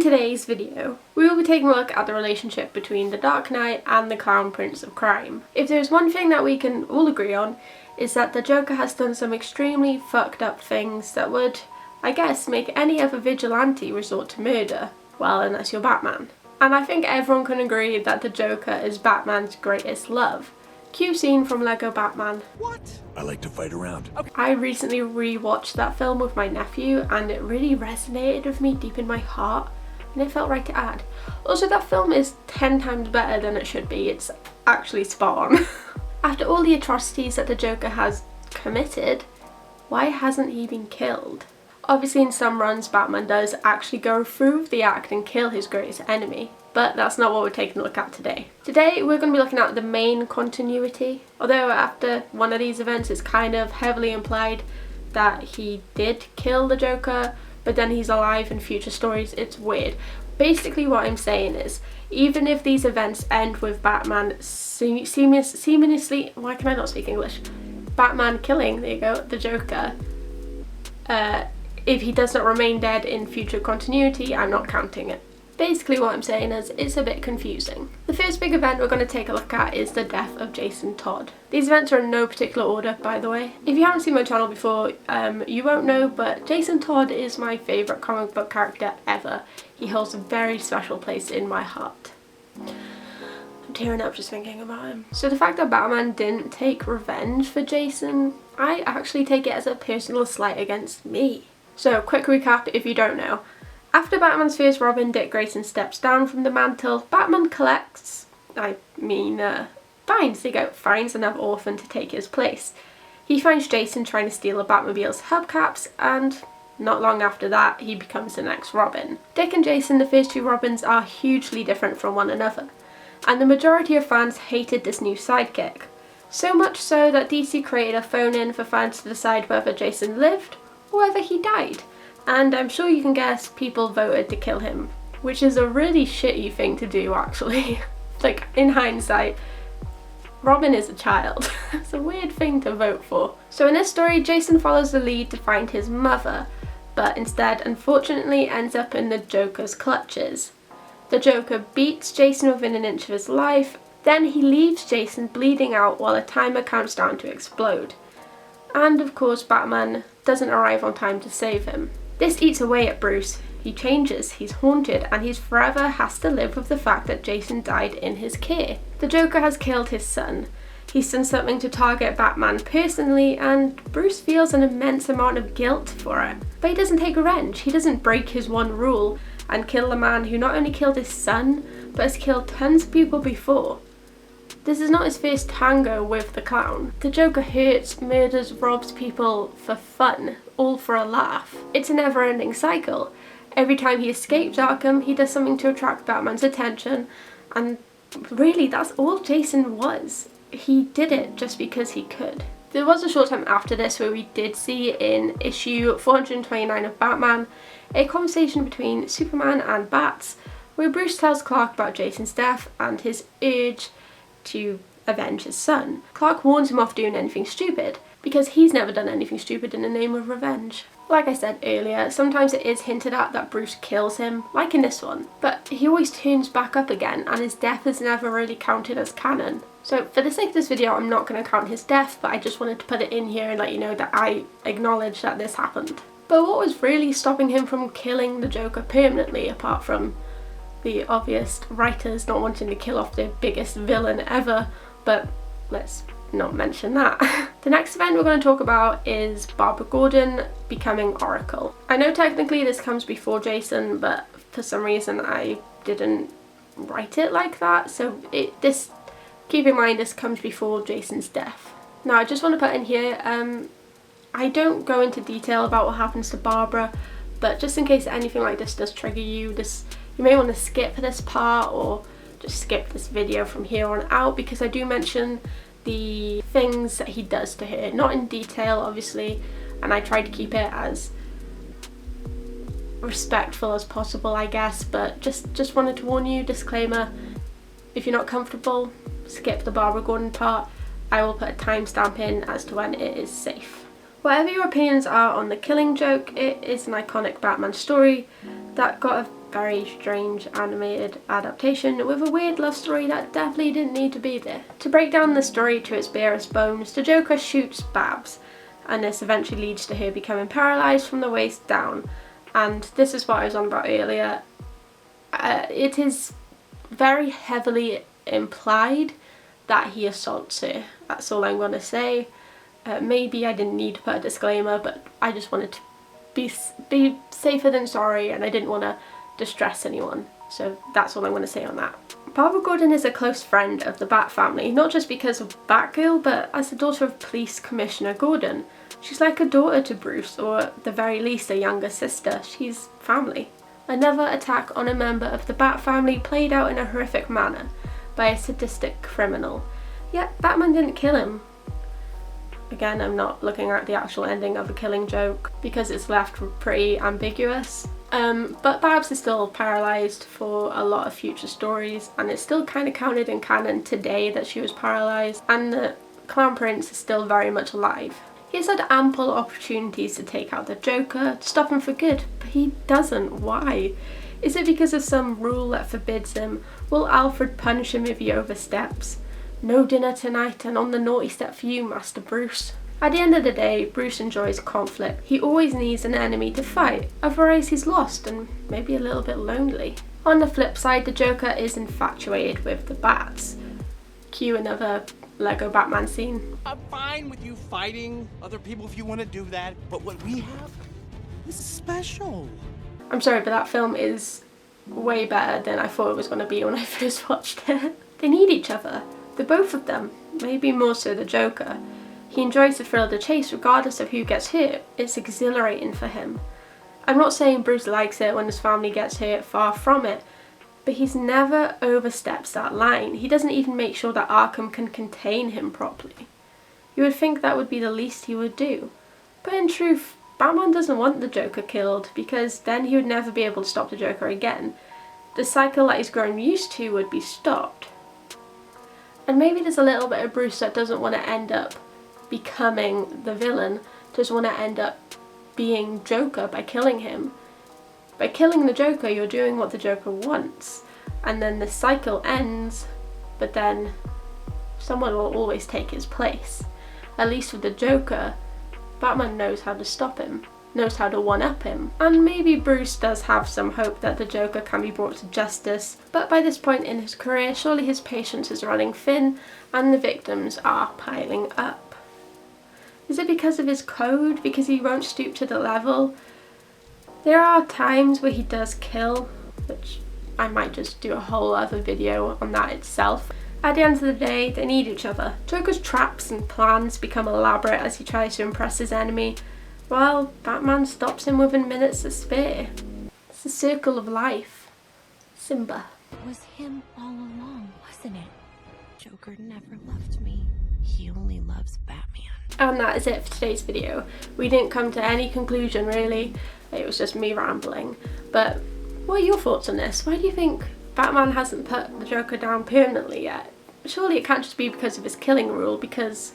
today's video, we will be taking a look at the relationship between the Dark Knight and the Clown Prince of Crime. If there's one thing that we can all agree on, is that the Joker has done some extremely fucked up things that would, I guess, make any other vigilante resort to murder. Well, unless you're Batman. And I think everyone can agree that the Joker is Batman's greatest love. Cue scene from Lego Batman. What? I like to fight around. Okay. I recently rewatched that film with my nephew and it really resonated with me deep in my heart and it felt right to add. Also, that film is 10 times better than it should be. It's actually spot on. After all the atrocities that the Joker has committed, why hasn't he been killed? Obviously in some runs Batman does actually go through with the act and kill his greatest enemy, but that's not what we're taking a look at today. Today we're going to be looking at the main continuity, although after one of these events it's kind of heavily implied that he did kill the Joker, but then he's alive in future stories. It's weird. Basically what I'm saying is, even if these events end with Batman seamlessly, why can I not speak English? Batman killing, there you go, the Joker, if he does not remain dead in future continuity, I'm not counting it. Basically what I'm saying is, it's a bit confusing. The first big event we're going to take a look at is the death of Jason Todd. These events are in no particular order, by the way. If you haven't seen my channel before, you won't know, but Jason Todd is my favourite comic book character ever. He holds a very special place in my heart. I'm tearing up just thinking about him. So the fact that Batman didn't take revenge for Jason, I actually take it as a personal slight against me. So, quick recap if you don't know. After Batman's first Robin, Dick Grayson steps down from the mantle, Batman finds another orphan to take his place. He finds Jason trying to steal a Batmobile's hubcaps, and not long after that, he becomes the next Robin. Dick and Jason, the first two Robins, are hugely different from one another, and the majority of fans hated this new sidekick. So much so that DC created a phone-in for fans to decide whether Jason lived or whether he died. And I'm sure you can guess people voted to kill him, which is a really shitty thing to do actually. Like, in hindsight, Robin is a child. It's a weird thing to vote for. So in this story, Jason follows the lead to find his mother, but instead unfortunately ends up in the Joker's clutches. The Joker beats Jason within an inch of his life, then he leaves Jason bleeding out while a timer counts down to explode. And of course Batman doesn't arrive on time to save him. This eats away at Bruce. He changes, he's haunted, and he's forever has to live with the fact that Jason died in his care. The Joker has killed his son. He's done something to target Batman personally, and Bruce feels an immense amount of guilt for it. But he doesn't take revenge. He doesn't break his one rule and kill the man who not only killed his son, but has killed tons of people before. This is not his first tango with the clown. The Joker hurts, murders, robs people for fun, all for a laugh. It's a never-ending cycle. Every time he escapes Arkham, he does something to attract Batman's attention, and really that's all Jason was. He did it just because he could. There was a short time after this where we did see in issue 429 of Batman a conversation between Superman and Bats, where Bruce tells Clark about Jason's death and his urge to avenge his son. Clark warns him off doing anything stupid, because he's never done anything stupid in the name of revenge. Like I said earlier, sometimes it is hinted at that Bruce kills him, like in this one, but he always turns back up again and his death is never really counted as canon. So for the sake of this video, I'm not going to count his death, but I just wanted to put it in here and let you know that I acknowledge that this happened. But what was really stopping him from killing the Joker permanently, apart from the obvious writers not wanting to kill off the biggest villain ever, but let's not mention that. The next event we're going to talk about is Barbara Gordon becoming Oracle. I know technically this comes before Jason, but for some reason I didn't write it like that, so keep in mind this comes before Jason's death. Now I just want to put in here, I don't go into detail about what happens to Barbara, but just in case anything like this does trigger you, you may want to skip this part or just skip this video from here on out, because I do mention the things that he does to her. Not in detail, obviously, and I try to keep it as respectful as possible, I guess, but just wanted to warn you, disclaimer, if you're not comfortable, skip the Barbara Gordon part. I will put a timestamp in as to when it is safe. Whatever your opinions are on the Killing Joke, it is an iconic Batman story that got a very strange animated adaptation with a weird love story that definitely didn't need to be there. To break down the story to its barest bones, the Joker shoots Babs, and this eventually leads to her becoming paralysed from the waist down. And this is what I was on about earlier. It is very heavily implied that he assaults her. That's all I'm going to say. Maybe I didn't need to put a disclaimer, but I just wanted to be safer than sorry, and I didn't want to distress anyone. So that's all I'm going to say on that. Barbara Gordon is a close friend of the Bat family, not just because of Batgirl, but as the daughter of Police Commissioner Gordon. She's like a daughter to Bruce, or at the very least a younger sister. She's family. Another attack on a member of the Bat family played out in a horrific manner by a sadistic criminal. Yet Batman didn't kill him. Again, I'm not looking at the actual ending of The Killing Joke because it's left pretty ambiguous. But Babs is still paralysed for a lot of future stories, and it's still kind of counted in canon today that she was paralysed, and the Clown Prince is still very much alive. He has had ample opportunities to take out the Joker, to stop him for good, but he doesn't. Why? Is it because of some rule that forbids him? Will Alfred punish him if he oversteps? No dinner tonight, and on the naughty step for you, Master Bruce. At the end of the day, Bruce enjoys conflict. He always needs an enemy to fight, otherwise he's lost and maybe a little bit lonely. On the flip side, the Joker is infatuated with the bats. Cue another Lego Batman scene. I'm fine with you fighting other people if you want to do that, but what we have is special. I'm sorry, but that film is way better than I thought it was going to be when I first watched it. They need each other. The both of them. Maybe more so the Joker. He enjoys the thrill of the chase regardless of who gets hurt. It's exhilarating for him. I'm not saying Bruce likes it when his family gets hurt, far from it, but he's never oversteps that line. He doesn't even make sure that Arkham can contain him properly. You would think that would be the least he would do. But in truth, Batman doesn't want the Joker killed, because then he would never be able to stop the Joker again. The cycle that he's grown used to would be stopped. And maybe there's a little bit of Bruce that doesn't want to end up becoming the villain, doesn't want to end up being Joker by killing him. By killing the Joker, you're doing what the Joker wants, and then the cycle ends, but then someone will always take his place. At least with the Joker, Batman knows how to stop him, knows how to one-up him. And maybe Bruce does have some hope that the Joker can be brought to justice, but by this point in his career, surely his patience is running thin and the victims are piling up. Is it because of his code? Because he won't stoop to the level? There are times where he does kill, which I might just do a whole other video on that itself. At the end of the day, they need each other. Joker's traps and plans become elaborate as he tries to impress his enemy, while Batman stops him within minutes to spare. It's the circle of life. Simba. It was him all along, wasn't it? Joker never loved me. He only loves Batman. And that is it for today's video. We didn't come to any conclusion really, it was just me rambling. But what are your thoughts on this? Why do you think Batman hasn't put the Joker down permanently yet? Surely it can't just be because of his killing rule, because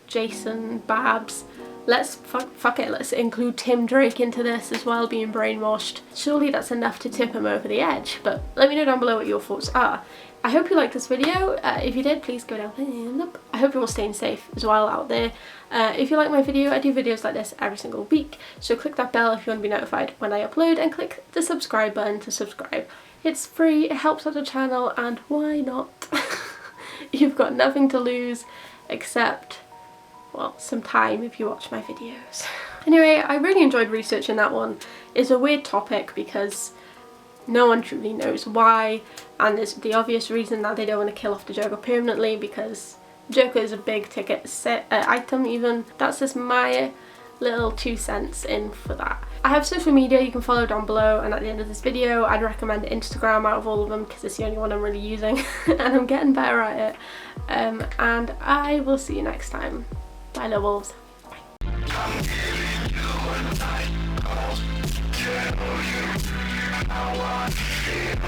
Jason, Babs, let's fuck it, let's include Tim Drake into this as well, being brainwashed. Surely that's enough to tip him over the edge, but let me know down below what your thoughts are. I hope you liked this video. If you did, please go down and up. I hope you're all staying safe as well out there. If you like my video, I do videos like this every single week, so click that bell if you want to be notified when I upload, and click the subscribe button to subscribe. It's free, it helps out the channel, and why not? You've got nothing to lose except, well, some time if you watch my videos. Anyway, I really enjoyed researching that one. It's a weird topic because no one truly knows why, and there's the obvious reason that they don't want to kill off the Joker permanently, because Joker is a big ticket item even. That's just my little 2 cents in for that. I have social media you can follow down below, and at the end of this video I'd recommend Instagram out of all of them because it's the only one I'm really using and I'm getting better at it. And I will see you next time. Bye, little wolves. Bye.